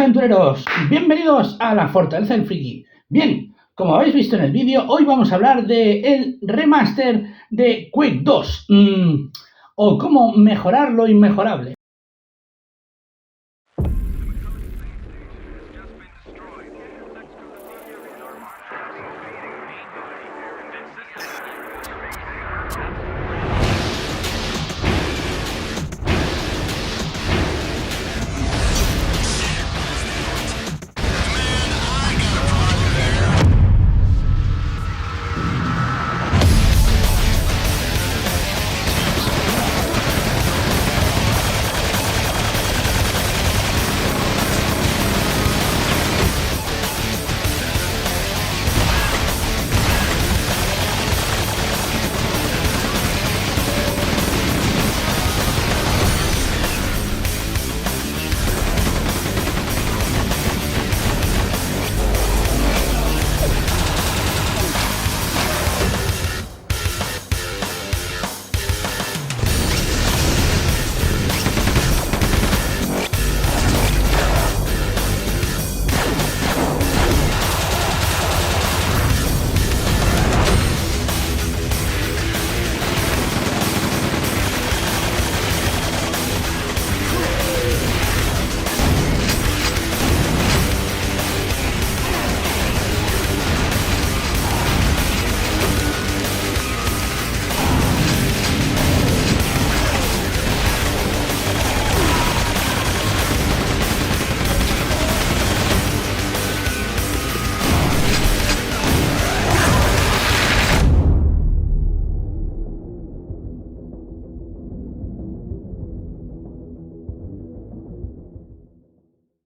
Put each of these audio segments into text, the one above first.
aventureros, bienvenidos a la Fortaleza del Friki. Bien, como habéis visto en el vídeo, hoy vamos a hablar del remaster de Quake 2 o cómo mejorar lo inmejorable.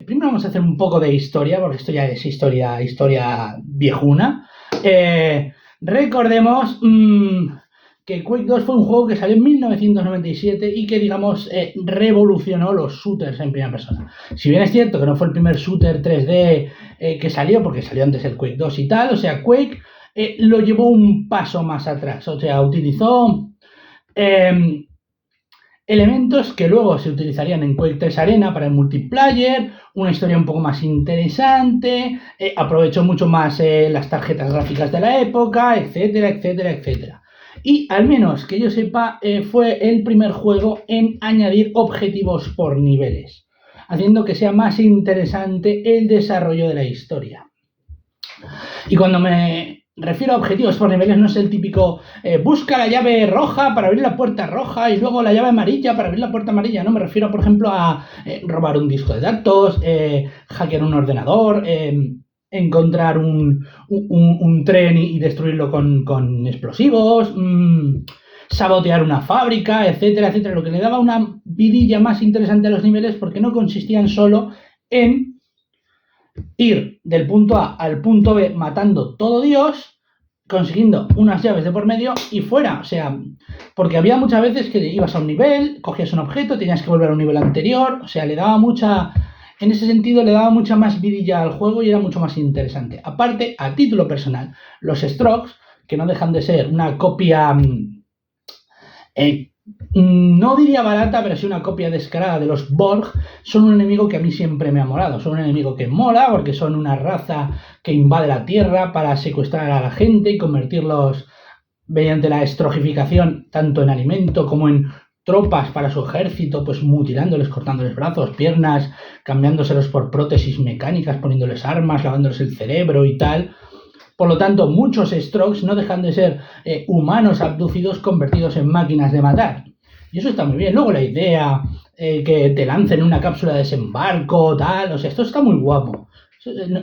Primero vamos a hacer un poco de historia, porque esto ya es historia viejuna. Recordemos que Quake 2 fue un juego que salió en 1997 y que, digamos, revolucionó los shooters en primera persona. Si bien es cierto que no fue el primer shooter 3D que salió, porque salió antes el Quake 2 y tal, o sea, Quake lo llevó un paso más atrás, o sea, utilizó elementos que luego se utilizarían en Quake 3 Arena para el multiplayer, una historia un poco más interesante, aprovechó mucho más las tarjetas gráficas de la época, etcétera, etcétera, etcétera. Y al menos que yo sepa, fue el primer juego en añadir objetivos por niveles, haciendo que sea más interesante el desarrollo de la historia. Y cuando me refiero a objetivos por niveles, no es el típico busca la llave roja para abrir la puerta roja y luego la llave amarilla para abrir la puerta amarilla. No, me refiero, por ejemplo, a robar un disco de datos, hackear un ordenador, encontrar un tren y destruirlo con explosivos, sabotear una fábrica, etcétera, etcétera. Lo que le daba una vidilla más interesante a los niveles, porque no consistían solo en ir del punto A al punto B matando todo Dios, consiguiendo unas llaves de por medio y fuera. O sea, porque había muchas veces que ibas a un nivel, cogías un objeto, tenías que volver a un nivel anterior. O sea, en ese sentido le daba mucha más vidilla al juego y era mucho más interesante. Aparte, a título personal, los Strokes, que no dejan de ser una copia no diría barata, pero sí una copia descarada de los Borg, son un enemigo que a mí siempre me ha molado. Son un enemigo que mola porque son una raza que invade la Tierra para secuestrar a la gente y convertirlos mediante la estrogificación tanto en alimento como en tropas para su ejército, pues mutilándoles, cortándoles brazos, piernas, cambiándoselos por prótesis mecánicas, poniéndoles armas, lavándoles el cerebro y tal. Por lo tanto, muchos Strokes no dejan de ser humanos abducidos convertidos en máquinas de matar. Y eso está muy bien. Luego la idea que te lancen una cápsula de desembarco, tal, o sea, esto está muy guapo.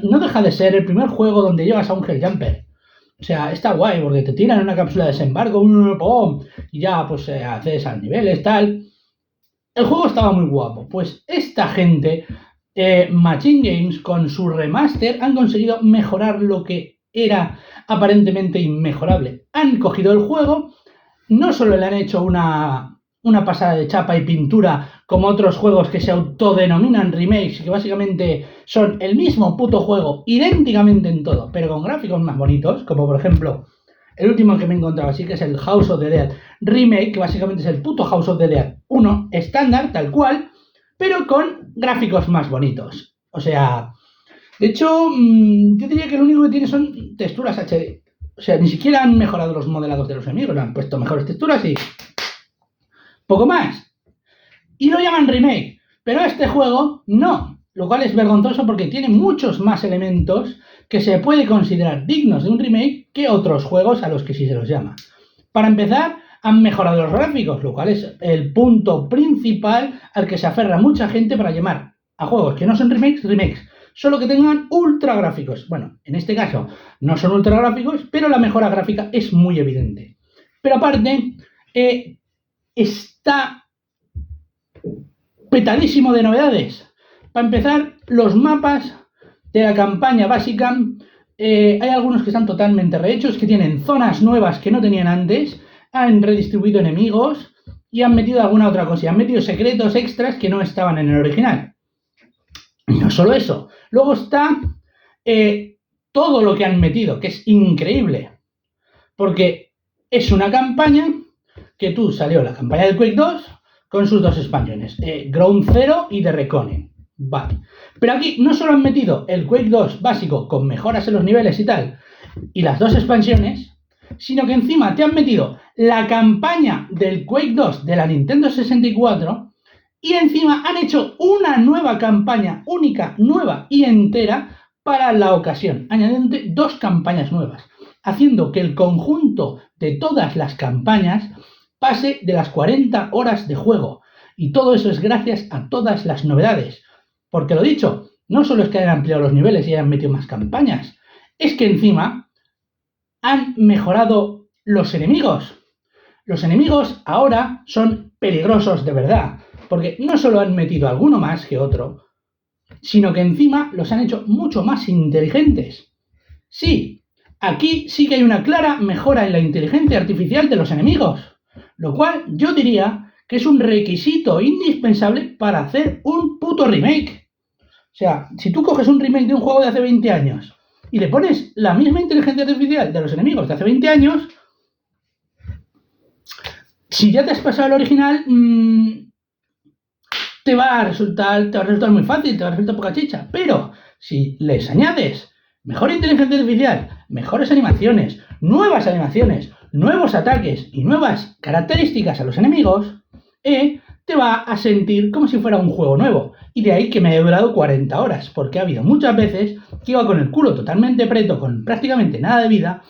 No deja de ser el primer juego donde llevas a un Helljumper. O sea, está guay porque te tiran una cápsula de desembarco, ¡pum! Y ya pues accedes a niveles, tal. El juego estaba muy guapo. Pues esta gente, Machine Games, con su remaster, han conseguido mejorar lo que era aparentemente inmejorable. Han cogido el juego, no solo le han hecho una pasada de chapa y pintura como otros juegos que se autodenominan remakes, que básicamente son el mismo puto juego, idénticamente en todo, pero con gráficos más bonitos, como por ejemplo el último que me he encontrado así, que es el House of the Dead Remake, que básicamente es el puto House of the Dead 1 estándar, tal cual, pero con gráficos más bonitos. O sea, de hecho, yo diría que lo único que tiene son texturas HD. O sea, ni siquiera han mejorado los modelados de los enemigos, le han puesto mejores texturas y poco más. Y lo llaman remake, pero este juego no, lo cual es vergonzoso porque tiene muchos más elementos que se puede considerar dignos de un remake que otros juegos a los que sí se los llama. Para empezar, han mejorado los gráficos, lo cual es el punto principal al que se aferra mucha gente para llamar a juegos que no son remakes, solo que tengan ultra gráficos. Bueno, en este caso no son ultra gráficos, pero la mejora gráfica es muy evidente. Pero aparte, está petadísimo de novedades. Para empezar, los mapas de la campaña básica, hay algunos que están totalmente rehechos, que tienen zonas nuevas que no tenían antes, han redistribuido enemigos y han metido alguna otra cosa, han metido secretos extras que no estaban en el original. Y no solo eso, luego está todo lo que han metido, que es increíble, porque es una campaña que salió la campaña del Quake 2 con sus dos expansiones, Ground Zero y The Reckoning. Vale. Pero aquí no solo han metido el Quake 2 básico con mejoras en los niveles y tal, y las dos expansiones, sino que encima te han metido la campaña del Quake 2 de la Nintendo 64 y encima han hecho una nueva campaña única, nueva y entera para la ocasión, añadiendo dos campañas nuevas, haciendo que el conjunto de todas las campañas pase de las 40 horas de juego. Y todo eso es gracias a todas las novedades. Porque lo dicho, no solo es que hayan ampliado los niveles y hayan metido más campañas, es que encima han mejorado los enemigos. Los enemigos ahora son peligrosos de verdad, porque no solo han metido alguno más que otro, sino que encima los han hecho mucho más inteligentes. Sí, aquí sí que hay una clara mejora en la inteligencia artificial de los enemigos, lo cual yo diría que es un requisito indispensable para hacer un puto remake. O sea, si tú coges un remake de un juego de hace 20 años y le pones la misma inteligencia artificial de los enemigos de hace 20 años, si ya te has pasado el original, te va a resultar muy fácil, te va a resultar poca chicha. Pero si les añades mejor inteligencia artificial, mejores animaciones, nuevos ataques y nuevas características a los enemigos, te va a sentir como si fuera un juego nuevo. Y de ahí que me haya durado 40 horas, porque ha habido muchas veces que iba con el culo totalmente preto, con prácticamente nada de vida,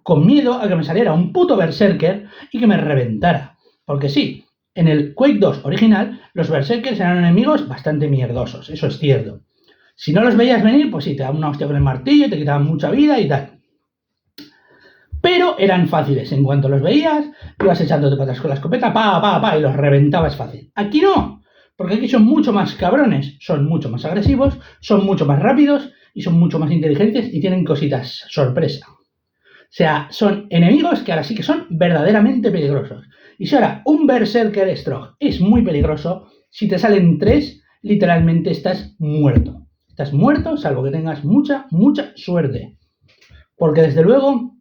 con miedo a que me saliera un puto berserker y que me reventara. Porque sí, en el Quake 2 original, los berserkers eran enemigos bastante mierdosos, eso es cierto. Si no los veías venir, pues sí, te daban una hostia con el martillo, te quitaban mucha vida y tal. Pero eran fáciles, en cuanto los veías, ibas echándote patas con la escopeta, y los reventabas fácil. Aquí no, porque aquí son mucho más cabrones, son mucho más agresivos, son mucho más rápidos y son mucho más inteligentes y tienen cositas sorpresa. O sea, son enemigos que ahora sí que son verdaderamente peligrosos. Y si ahora un Berserker Strong es muy peligroso, si te salen 3, literalmente estás muerto. Estás muerto, salvo que tengas mucha suerte. Porque desde luego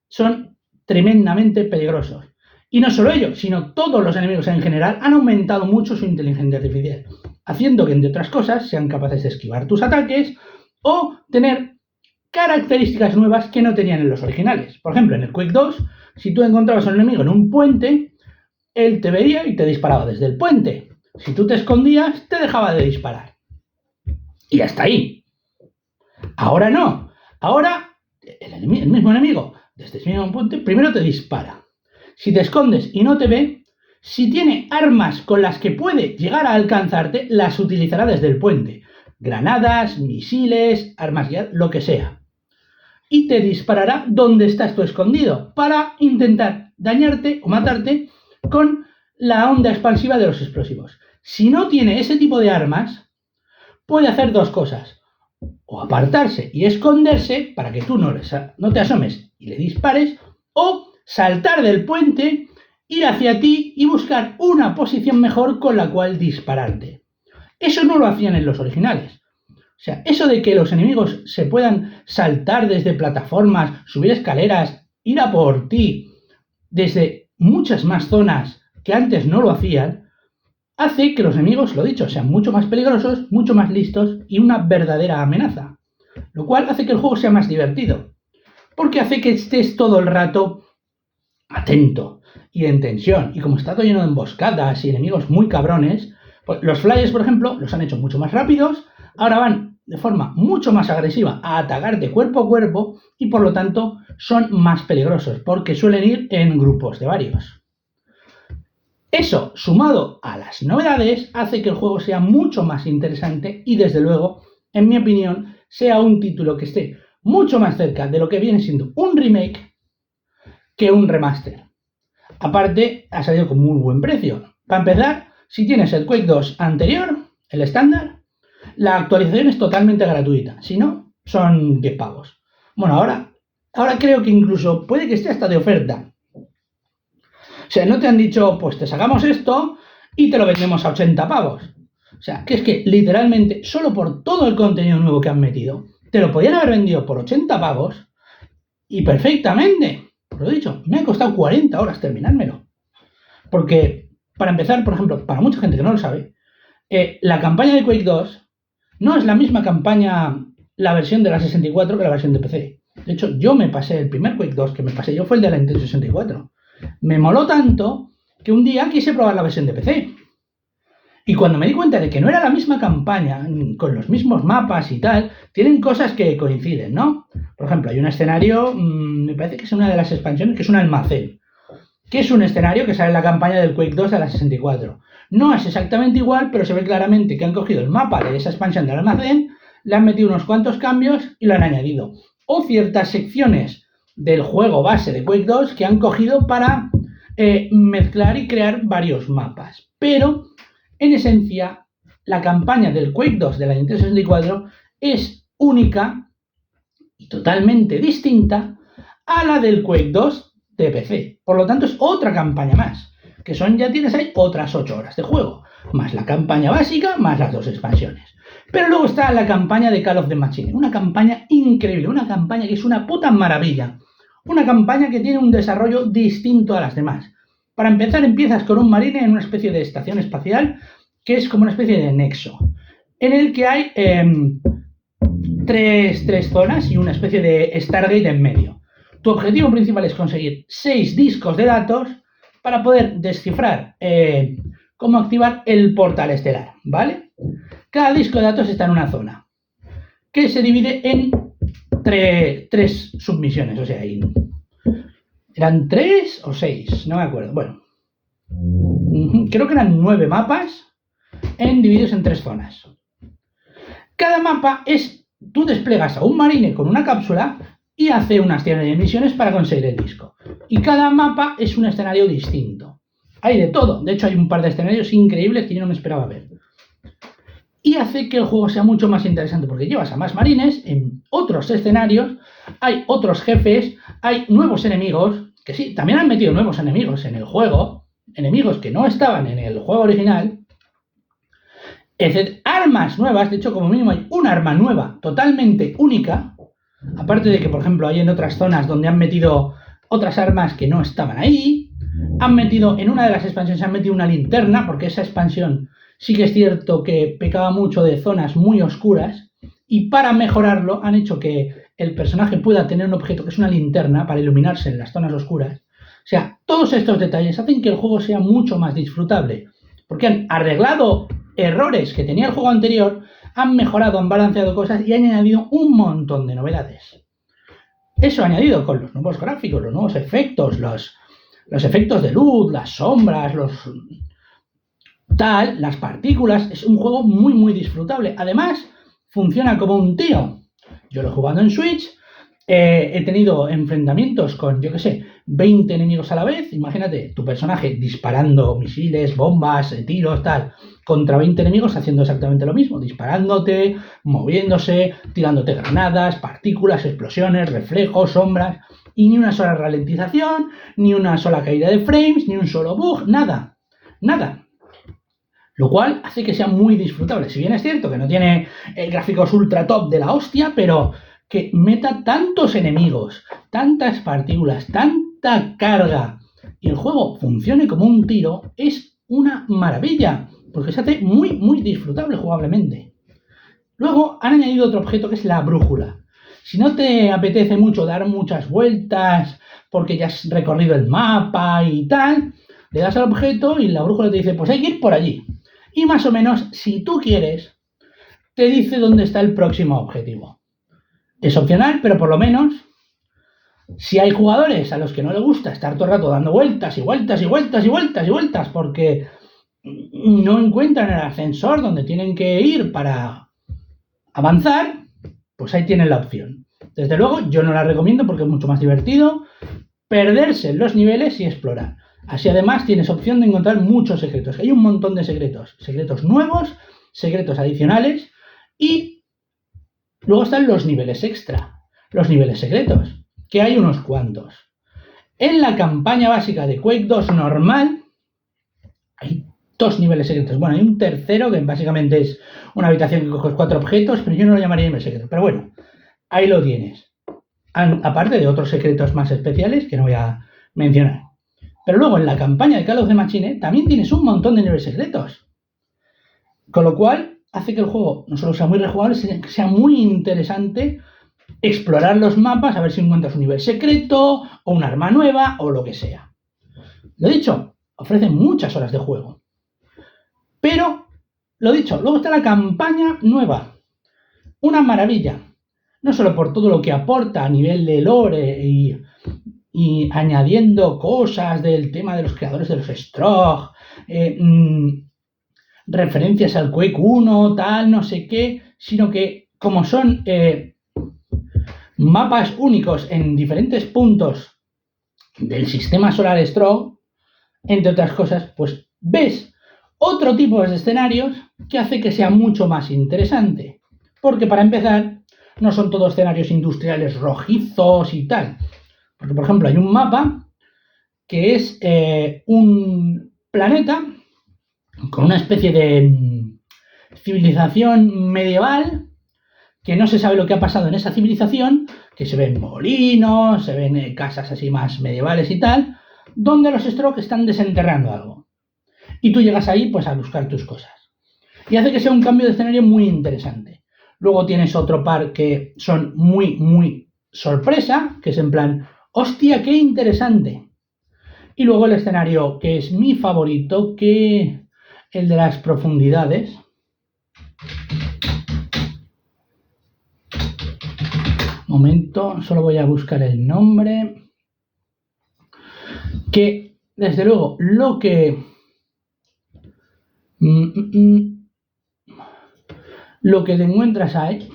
son tremendamente peligrosos. Y no solo ellos, sino todos los enemigos en general han aumentado mucho su inteligencia artificial, haciendo que, entre otras cosas, sean capaces de esquivar tus ataques o tener características nuevas que no tenían en los originales. Por ejemplo, en el Quake 2, si tú encontrabas a un enemigo en un puente, él te veía y te disparaba desde el puente. Si tú te escondías, te dejaba de disparar. Y hasta ahí. Ahora no. Ahora, el mismo enemigo, desde ese mismo puente, primero te dispara. Si te escondes y no te ve, si tiene armas con las que puede llegar a alcanzarte, las utilizará desde el puente. Granadas, misiles, armas, lo que sea. Y te disparará donde estás tú escondido para intentar dañarte o matarte con la onda expansiva de los explosivos. Si no tiene ese tipo de armas, puede hacer dos cosas. O apartarse y esconderse para que tú no te asomes y le dispares, o saltar del puente, ir hacia ti y buscar una posición mejor con la cual dispararte. Eso no lo hacían en los originales. O sea, eso de que los enemigos se puedan saltar desde plataformas, subir escaleras, ir a por ti, desde muchas más zonas que antes no lo hacían, hace que los enemigos, lo dicho, sean mucho más peligrosos, mucho más listos y una verdadera amenaza. Lo cual hace que el juego sea más divertido. Porque hace que estés todo el rato atento y en tensión. Y como está todo lleno de emboscadas y enemigos muy cabrones, pues los flyers, por ejemplo, los han hecho mucho más rápidos. Ahora van de forma mucho más agresiva a atacarte cuerpo a cuerpo y por lo tanto son más peligrosos porque suelen ir en grupos de varios. Eso, sumado a las novedades, hace que el juego sea mucho más interesante y desde luego, en mi opinión, sea un título que esté mucho más cerca de lo que viene siendo un remake que un remaster. Aparte, ha salido con muy buen precio. Para empezar, si tienes el Quake 2 anterior, el estándar, la actualización es totalmente gratuita. Si no, son 10 pavos. Bueno, ahora creo que incluso puede que esté hasta de oferta. O sea, no te han dicho, pues te sacamos esto y te lo vendemos a 80 pavos. O sea, que es que literalmente, solo por todo el contenido nuevo que han metido, te lo podían haber vendido por 80 pavos y perfectamente. Lo he dicho, me ha costado 40 horas terminármelo. Porque, para empezar, por ejemplo, para mucha gente que no lo sabe, la campaña de Quake 2 no es la misma campaña, la versión de la 64 que la versión de PC. De hecho, yo me pasé, el primer Quake 2 que me pasé yo fue el de la Nintendo 64. Me moló tanto que un día quise probar la versión de PC. Y cuando me di cuenta de que no era la misma campaña, con los mismos mapas y tal, tienen cosas que coinciden, ¿no? Por ejemplo, hay un escenario, me parece que es una de las expansiones, que es un almacén, que es un escenario que sale en la campaña del Quake 2 de la 64. No es exactamente igual, pero se ve claramente que han cogido el mapa de esa expansión del almacén, le han metido unos cuantos cambios y lo han añadido. O ciertas secciones del juego base de Quake 2 que han cogido para mezclar y crear varios mapas. Pero, en esencia, la campaña del Quake 2 de la Nintendo 64 es única y totalmente distinta a la del Quake 2 de PC. Por lo tanto, es otra campaña más, que son, ya tienes ahí otras 8 horas de juego, más la campaña básica, más las 2 expansiones. Pero luego está la campaña de Call of the Machine, una campaña increíble, una campaña que es una puta maravilla, una campaña que tiene un desarrollo distinto a las demás. Para empezar, empiezas con un marine en una especie de estación espacial, que es como una especie de nexo, en el que hay tres zonas y una especie de Stargate en medio. Tu objetivo principal es conseguir 6 discos de datos para poder descifrar cómo activar el portal estelar, ¿vale? Cada disco de datos está en una zona, que se divide en 3 submisiones, o sea, eran 3 o 6, no me acuerdo, bueno. Creo que eran 9 mapas divididos en 3 zonas. Cada mapa tú desplegas a un marine con una cápsula y hace una serie de misiones para conseguir el disco. Y cada mapa es un escenario distinto. Hay de todo. De hecho, hay un par de escenarios increíbles que yo no me esperaba ver. Y hace que el juego sea mucho más interesante porque llevas a más marines en otros escenarios, hay otros jefes, hay nuevos enemigos, que sí, también han metido nuevos enemigos en el juego, enemigos que no estaban en el juego original, armas nuevas. De hecho, como mínimo hay un arma nueva, totalmente única, aparte de que, por ejemplo, hay en otras zonas donde han metido otras armas que no estaban ahí. Han metido, en una de las expansiones, han metido una linterna, porque esa expansión sí que es cierto que pecaba mucho de zonas muy oscuras, y para mejorarlo han hecho que el personaje pueda tener un objeto que es una linterna para iluminarse en las zonas oscuras. O sea, todos estos detalles hacen que el juego sea mucho más disfrutable, porque han arreglado errores que tenía el juego anterior, han mejorado, han balanceado cosas y han añadido un montón de novedades. Eso añadido con los nuevos gráficos, los nuevos efectos, los efectos de luz, las sombras, las partículas. Es un juego muy, muy disfrutable. Además, funciona como un tiro. Yo lo he jugado en Switch, he tenido enfrentamientos con, 20 enemigos a la vez. Imagínate, tu personaje disparando misiles, bombas, tiros, tal, contra 20 enemigos haciendo exactamente lo mismo, disparándote, moviéndose, tirándote granadas, partículas, explosiones, reflejos, sombras, y ni una sola ralentización, ni una sola caída de frames, ni un solo bug, nada. Lo cual hace que sea muy disfrutable. Si bien es cierto que no tiene gráficos ultra top de la hostia, pero que meta tantos enemigos, tantas partículas, tanta carga, y el juego funcione como un tiro, es una maravilla. porque se hace muy, muy disfrutable jugablemente. Luego han añadido otro objeto que es la brújula. Si no te apetece mucho dar muchas vueltas porque ya has recorrido el mapa y tal, le das al objeto y la brújula te dice, pues hay que ir por allí. Y más o menos, si tú quieres, te dice dónde está el próximo objetivo. Es opcional, pero por lo menos, si hay jugadores a los que no les gusta estar todo el rato dando vueltas y vueltas y vueltas y vueltas y vueltas porque no encuentran el ascensor donde tienen que ir para avanzar, pues ahí tienen la opción. Desde luego, yo no la recomiendo porque es mucho más divertido perderse en los niveles y explorar. Así además tienes opción de encontrar muchos secretos. Hay un montón de secretos. Secretos nuevos, secretos adicionales y luego están los niveles extra, los niveles secretos, que hay unos cuantos. En la campaña básica de Quake 2 normal hay 2 niveles secretos. Bueno, hay un tercero que básicamente es una habitación que coges 4 objetos, pero yo no lo llamaría nivel secreto. Pero bueno, ahí lo tienes. Aparte de otros secretos más especiales que no voy a mencionar. Pero luego en la campaña de Call of the Machine también tienes un montón de niveles secretos. Con lo cual hace que el juego no solo sea muy rejugable, sino que sea muy interesante explorar los mapas, a ver si encuentras un nivel secreto o un arma nueva o lo que sea. Lo dicho, ofrece muchas horas de juego. Pero, lo dicho, luego está la campaña nueva. Una maravilla. No solo por todo lo que aporta a nivel de lore y añadiendo cosas del tema de los creadores de los Strogg, referencias al Quake 1, tal, no sé qué, sino que como son mapas únicos en diferentes puntos del sistema solar Strogg, entre otras cosas, pues ves otro tipo de escenarios que hace que sea mucho más interesante. Porque para empezar, no son todos escenarios industriales rojizos y tal. Porque, por ejemplo, hay un mapa que es un planeta con una especie de civilización medieval que no se sabe lo que ha pasado en esa civilización, que se ven molinos, se ven casas así más medievales y tal, donde los Strogg están desenterrando algo. Y tú llegas ahí pues a buscar tus cosas. Y hace que sea un cambio de escenario muy interesante. Luego tienes otro par que son muy, muy sorpresa, que es en plan, ¡hostia, qué interesante! Y luego el escenario que es mi favorito, que el de las profundidades. Momento, solo voy a buscar el nombre. Que, desde luego, lo que te encuentras ahí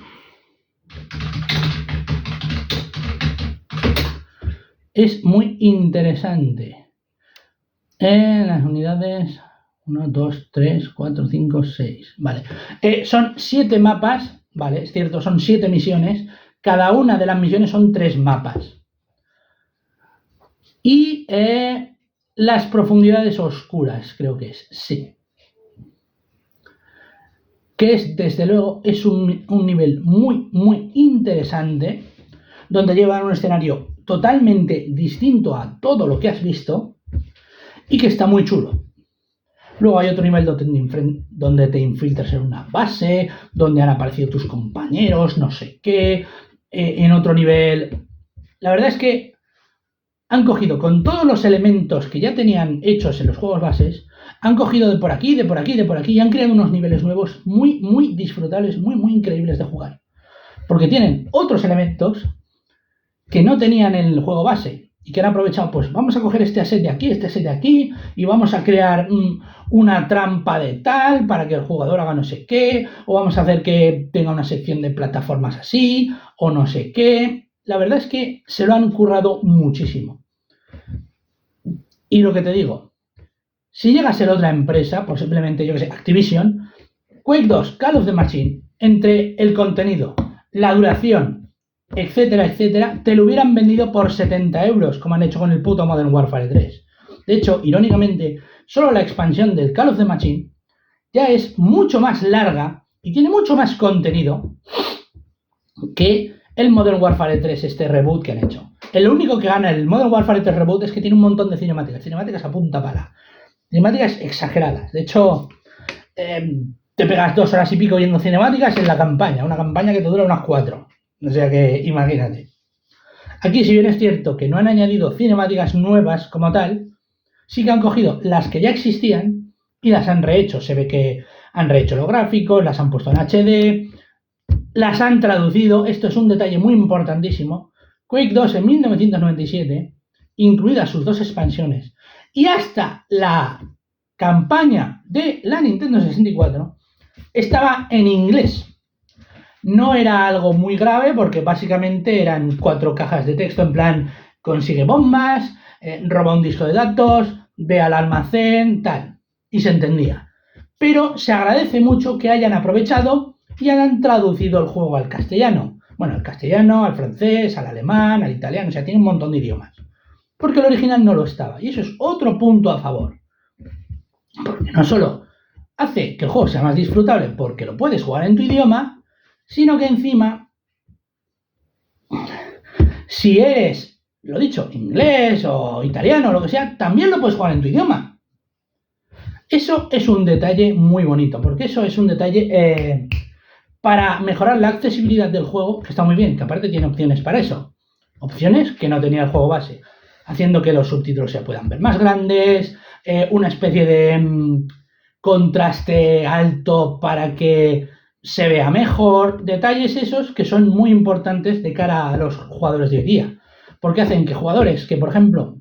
es muy interesante. En las unidades 1, 2, 3, 4, 5, 6. Vale. Son 7 mapas, vale, es cierto, son 7 misiones. Cada una de las misiones son 3 mapas. Y las profundidades oscuras, creo que es, sí. Que es, desde luego, es un nivel muy, muy interesante, donde llevan un escenario totalmente distinto a todo lo que has visto y que está muy chulo. Luego hay otro nivel donde te infiltras en una base, donde han aparecido tus compañeros, no sé qué. En otro nivel, la verdad es que han cogido con todos los elementos que ya tenían hechos en los juegos bases, han cogido de por aquí, de por aquí, de por aquí y han creado unos niveles nuevos muy, muy disfrutables, muy, muy increíbles de jugar. Porque tienen otros elementos que no tenían en el juego base y que han aprovechado, pues vamos a coger este asset de aquí y vamos a crear una trampa de tal para que el jugador haga no sé qué, o vamos a hacer que tenga una sección de plataformas así, o no sé qué. La verdad es que se lo han currado muchísimo. Y lo que te digo, si llega a ser otra empresa, pues simplemente, yo que sé, Activision, Quake 2, Call of the Machine, entre el contenido, la duración, etcétera, etcétera, te lo hubieran vendido por 70 euros, como han hecho con el puto Modern Warfare 3. De hecho, irónicamente, solo la expansión del Call of the Machine ya es mucho más larga y tiene mucho más contenido que el Modern Warfare 3, este reboot que han hecho. El único que gana el Modern Warfare 3 reboot es que tiene un montón de cinemáticas a punta pala. Cinemáticas exageradas. De hecho, te pegas 2 horas y pico viendo cinemáticas en la campaña, una campaña que te dura unas 4. O sea que imagínate. Aquí, si bien es cierto que no han añadido cinemáticas nuevas como tal, sí que han cogido las que ya existían y las han rehecho. Se ve que han rehecho los gráficos, las han puesto en HD, las han traducido. Esto es un detalle muy importantísimo. Quake 2 en 1997, incluidas sus 2 expansiones, y hasta la campaña de la Nintendo 64, estaba en inglés. No era algo muy grave porque básicamente eran 4 cajas de texto en plan consigue bombas, roba un disco de datos, ve al almacén, tal. Y se entendía. Pero se agradece mucho que hayan aprovechado y hayan traducido el juego al castellano. Bueno, al castellano, al francés, al alemán, al italiano, o sea, tiene un montón de idiomas. Porque el original no lo estaba. Y eso es otro punto a favor. Porque no solo hace que el juego sea más disfrutable porque lo puedes jugar en tu idioma, sino que encima, si eres, lo dicho, inglés o italiano o lo que sea, también lo puedes jugar en tu idioma. Eso es un detalle muy bonito, porque eso es un detalle para mejorar la accesibilidad del juego, que está muy bien, que aparte tiene opciones para eso. Opciones que no tenía el juego base, haciendo que los subtítulos se puedan ver más grandes, una especie de contraste alto para que se vea mejor, detalles esos que son muy importantes de cara a los jugadores de hoy día, porque hacen que jugadores que, por ejemplo,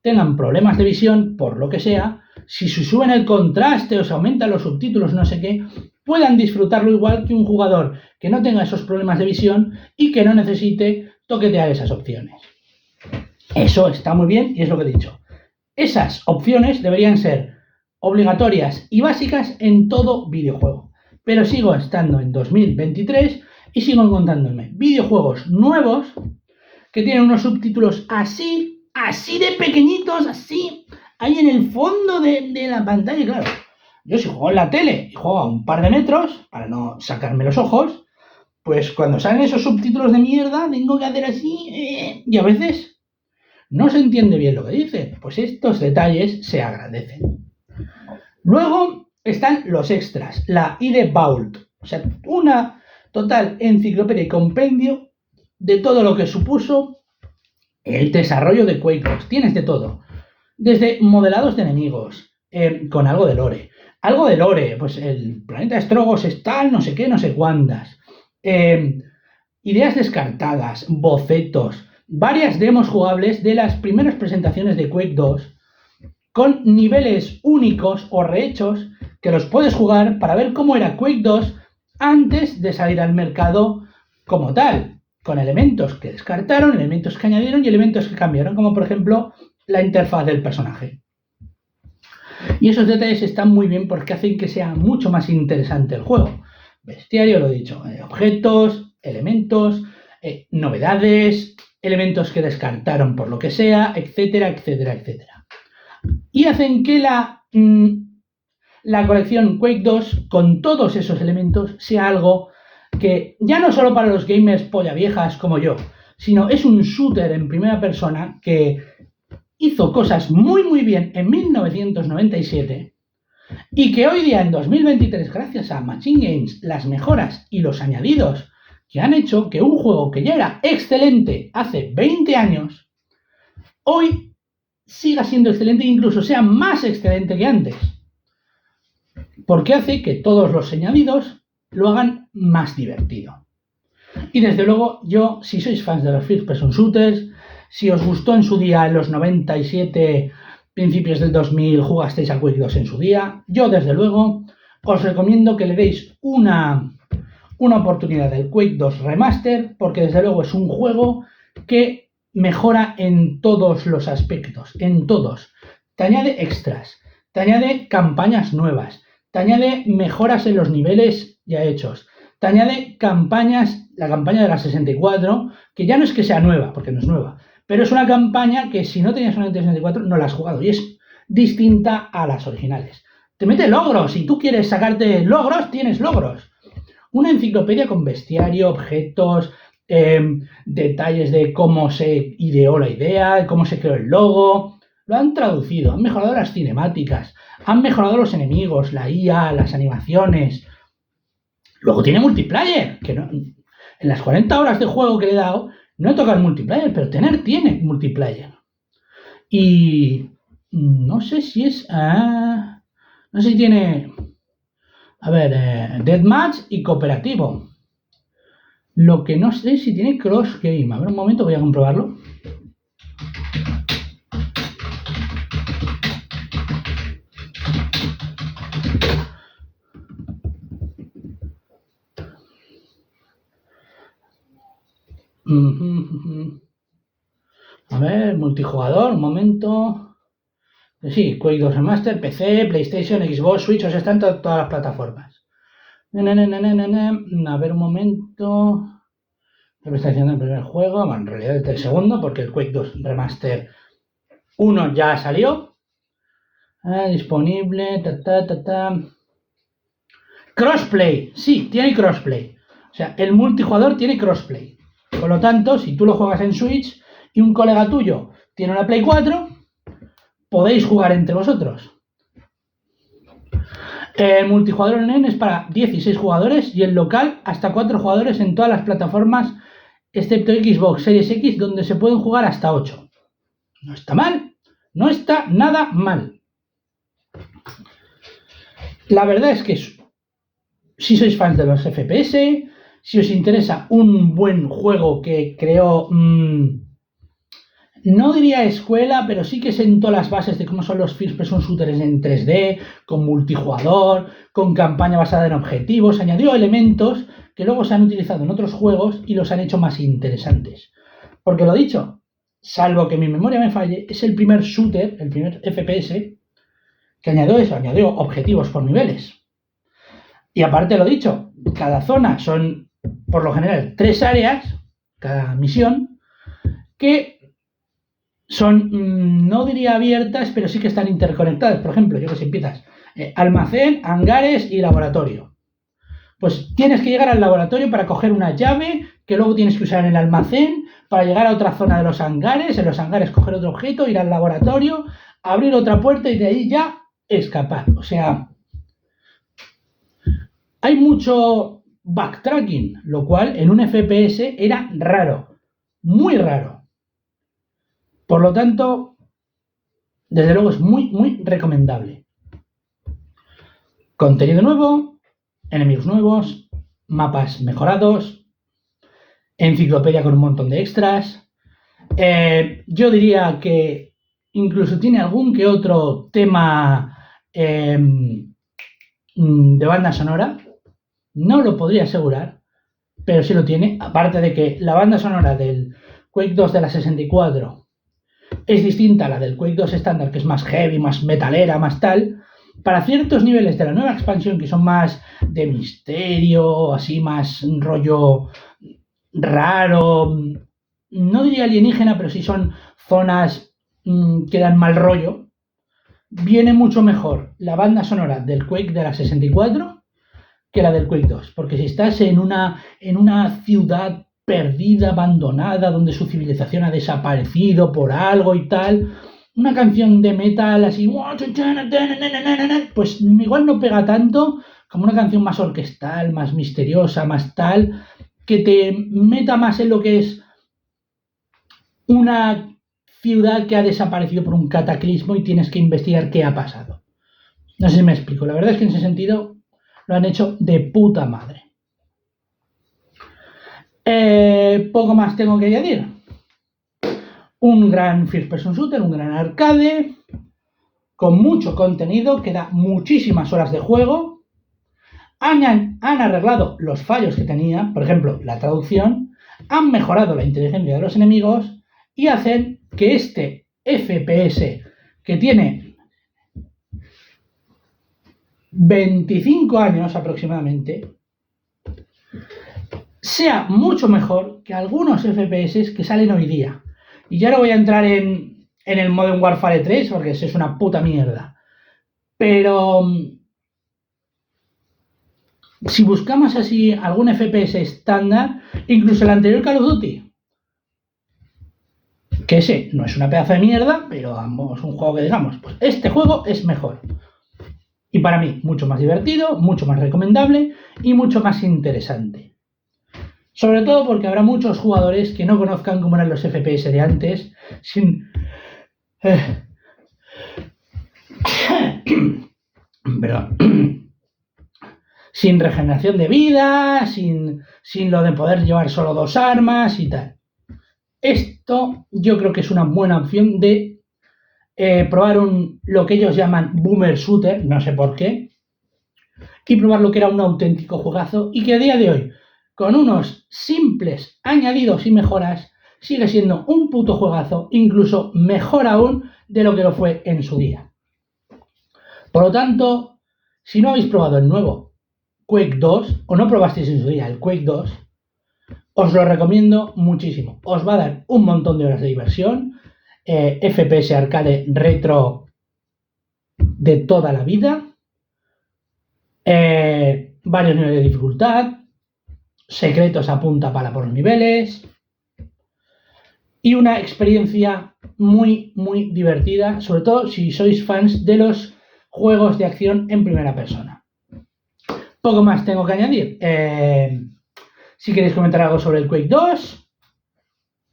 tengan problemas de visión, por lo que sea, si se suben el contraste o se aumentan los subtítulos, no sé qué, puedan disfrutarlo igual que un jugador que no tenga esos problemas de visión y que no necesite toquetear esas opciones. Eso está muy bien y es lo que he dicho. Esas opciones deberían ser obligatorias y básicas en todo videojuego. Pero sigo estando en 2023 y sigo encontrándome videojuegos nuevos que tienen unos subtítulos así de pequeñitos, así, ahí en el fondo de la pantalla. Y claro, yo si juego en la tele y juego a un par de metros, para no sacarme los ojos, pues cuando salen esos subtítulos de mierda, tengo que hacer así, y a veces no se entiende bien lo que dice. Pues estos detalles se agradecen. Luego están los extras, la ID Vault, o sea, una total enciclopedia y compendio de todo lo que supuso el desarrollo de Quake 2. Tienes de todo, desde modelados de enemigos, con algo de lore, pues el planeta Strogos es tal, no sé qué, no sé cuántas, ideas descartadas, bocetos, varias demos jugables de las primeras presentaciones de Quake 2, con niveles únicos o rehechos que los puedes jugar para ver cómo era Quake 2 antes de salir al mercado como tal, con elementos que descartaron, elementos que añadieron y elementos que cambiaron, como por ejemplo la interfaz del personaje. Y esos detalles están muy bien porque hacen que sea mucho más interesante el juego. Bestiario, lo he dicho, objetos, elementos, novedades, elementos que descartaron por lo que sea, etcétera, etcétera, etcétera. Y hacen que la colección Quake 2, con todos esos elementos, sea algo que ya no solo para los gamers polla viejas como yo, sino es un shooter en primera persona que hizo cosas muy muy bien en 1997 y que hoy día en 2023, gracias a Machine Games, las mejoras y los añadidos que han hecho que un juego que ya era excelente hace 20 años, hoy siga siendo excelente e incluso sea más excelente que antes. Porque hace que todos los añadidos lo hagan más divertido. Y desde luego, yo, si sois fans de los first person shooters, si os gustó en su día en los 97, principios del 2000, jugasteis a Quake 2 en su día, yo desde luego os recomiendo que le deis una oportunidad del Quake 2 Remaster, porque desde luego es un juego que mejora en todos los aspectos, en todos. Te añade extras, te añade campañas nuevas, te añade mejoras en los niveles ya hechos, te añade campañas, la campaña de la 64, que ya no es que sea nueva, porque no es nueva, pero es una campaña que si no tenías una Nintendo 64 no la has jugado y es distinta a las originales. Te mete logros, si tú quieres sacarte logros, tienes logros. Una enciclopedia con bestiario, objetos, detalles de cómo se ideó la idea, cómo se creó el logo. lo han traducido, han mejorado las cinemáticas, han mejorado los enemigos, la IA, las animaciones. Luego tiene multiplayer, que no, en las 40 horas de juego que le he dado no he tocado el multiplayer, pero tiene multiplayer. Y no sé si es... no sé si tiene... A ver, Deathmatch y cooperativo. Lo que no sé si tiene cross game. A ver, un momento, voy a comprobarlo. A ver, multijugador, un momento. Sí, Quake 2 Remaster, PC, PlayStation, Xbox, Switch, o sea, están todas las plataformas. A ver, un momento. Me está diciendo el primer juego, bueno, en realidad es el segundo, porque el Quake 2 Remaster 1 ya salió. Disponible, Crossplay, sí, tiene crossplay. O sea, el multijugador tiene crossplay. Por lo tanto, si tú lo juegas en Switch y un colega tuyo tiene una Play 4, podéis jugar entre vosotros. El multijugador online es para 16 jugadores y el local hasta 4 jugadores en todas las plataformas, excepto Xbox Series X, donde se pueden jugar hasta 8. No está mal, no está nada mal. La verdad es que si sois fans de los FPS, si os interesa un buen juego que creó, no diría escuela, pero sí que sentó las bases de cómo son los first person shooters en 3D, con multijugador, con campaña basada en objetivos, añadió elementos que luego se han utilizado en otros juegos y los han hecho más interesantes. Porque lo dicho, salvo que mi memoria me falle, es el primer shooter, el primer FPS, que añadió eso, añadió objetivos por niveles. Y aparte lo dicho, cada zona son, por lo general, 3 áreas, cada misión, que son, no diría abiertas, pero sí que están interconectadas. Por ejemplo, yo que sé, empiezas almacén, hangares y laboratorio. Pues tienes que llegar al laboratorio para coger una llave que luego tienes que usar en el almacén, para llegar a otra zona de los hangares, en los hangares coger otro objeto, ir al laboratorio, abrir otra puerta y de ahí ya escapar. O sea, hay mucho backtracking, lo cual en un FPS era raro, muy raro. Por lo tanto, desde luego es muy recomendable. Contenido nuevo, enemigos nuevos, mapas mejorados, enciclopedia con un montón de extras. Yo diría que incluso tiene algún que otro tema de banda sonora. No lo podría asegurar, pero sí lo tiene. Aparte de que la banda sonora del Quake 2 de la 64 es distinta a la del Quake 2 estándar, que es más heavy, más metalera, más tal. Para ciertos niveles de la nueva expansión, que son más de misterio, así más rollo raro, no diría alienígena, pero sí son zonas que dan mal rollo, viene mucho mejor la banda sonora del Quake de la 64 que la del Quake 2, porque si estás en una ciudad perdida, abandonada, donde su civilización ha desaparecido por algo y tal, una canción de metal así, pues igual no pega tanto como una canción más orquestal, más misteriosa, más tal, que te meta más en lo que es una ciudad que ha desaparecido por un cataclismo y tienes que investigar qué ha pasado. No sé si me explico. La verdad es que en ese sentido lo han hecho de puta madre. Poco más tengo que añadir. Un gran first person shooter, un gran arcade, con mucho contenido, que da muchísimas horas de juego. Han arreglado los fallos que tenía, por ejemplo, la traducción, han mejorado la inteligencia de los enemigos y hacen que este FPS, que tiene 25 años aproximadamente, sea mucho mejor que algunos FPS que salen hoy día. Y ya no voy a entrar en el Modern Warfare 3 porque eso es una puta mierda. Pero si buscamos así algún FPS estándar, incluso el anterior Call of Duty, Que ese no es una pedazo de mierda, pero ambos un juego que digamos, pues este juego es mejor. Y para mí, mucho más divertido, mucho más recomendable y mucho más interesante. Sobre todo porque habrá muchos jugadores que no conozcan cómo eran los FPS de antes, sin... Perdón. Sin regeneración de vida, sin lo de poder llevar solo 2 armas y tal. Esto yo creo que es una buena opción de probar lo que ellos llaman boomer shooter, no sé por qué, y probar lo que era un auténtico juegazo y que a día de hoy, con unos simples añadidos y mejoras, sigue siendo un puto juegazo, incluso mejor aún de lo que lo fue en su día. Por lo tanto, si no habéis probado el nuevo Quake 2, o no probasteis en su día el Quake 2, os lo recomiendo muchísimo. Os va a dar un montón de horas de diversión, FPS arcade retro de toda la vida, varios niveles de dificultad, secretos a punta pala por los niveles y una experiencia muy, muy divertida, sobre todo si sois fans de los juegos de acción en primera persona. Poco más tengo que añadir. Si queréis comentar algo sobre el Quake 2,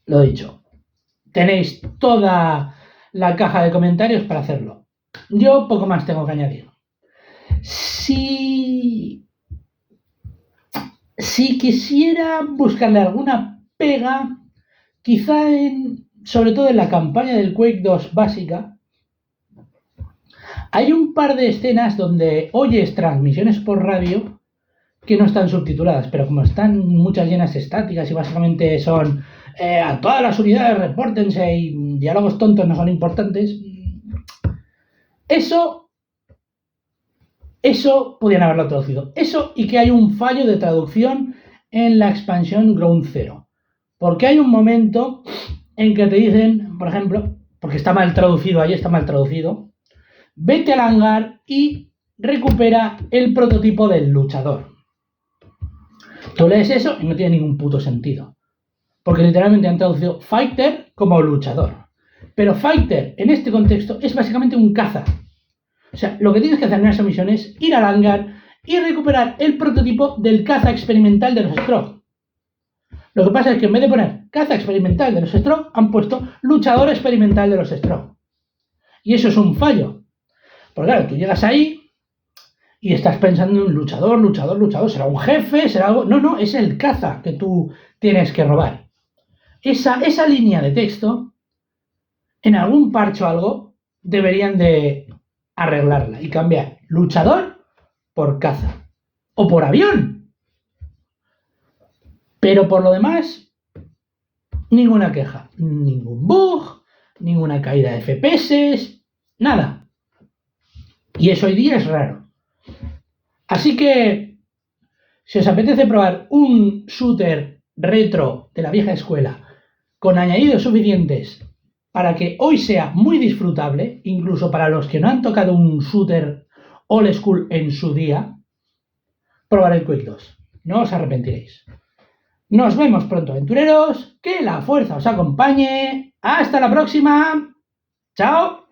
lo dicho. Tenéis toda la caja de comentarios para hacerlo. Yo poco más tengo que añadir. Si quisiera buscarle alguna pega, quizá sobre todo en la campaña del Quake 2 básica, hay un par de escenas donde oyes transmisiones por radio que no están subtituladas, pero como están muchas llenas estáticas y básicamente son a todas las unidades repórtense y diálogos tontos no son importantes, eso podrían haberlo traducido. Eso y que hay un fallo de traducción en la expansión Ground Zero. Porque hay un momento en que te dicen, por ejemplo, porque está mal traducido, ahí está mal traducido, vete al hangar y recupera el prototipo del luchador. Tú lees eso y no tiene ningún puto sentido. Porque literalmente han traducido fighter como luchador. Pero fighter en este contexto es básicamente un caza. O sea, lo que tienes que hacer en esa misión es ir al hangar y recuperar el prototipo del caza experimental de los Strogg. Lo que pasa es que en vez de poner caza experimental de los Strogg, han puesto luchador experimental de los Strogg. Y eso es un fallo. Porque claro, tú llegas ahí y estás pensando en un luchador, será un jefe, será algo... No, es el caza que tú tienes que robar. Esa línea de texto, en algún parche o algo, deberían de arreglarla y cambiar luchador por caza o por avión. Pero por lo demás, ninguna queja, ningún bug, ninguna caída de FPS, nada. Y eso hoy día es raro. Así que, si os apetece probar un shooter retro de la vieja escuela con añadidos suficientes para que hoy sea muy disfrutable, incluso para los que no han tocado un shooter old school en su día, probar el Quake 2. No os arrepentiréis. Nos vemos pronto, aventureros. Que la fuerza os acompañe. ¡Hasta la próxima! ¡Chao!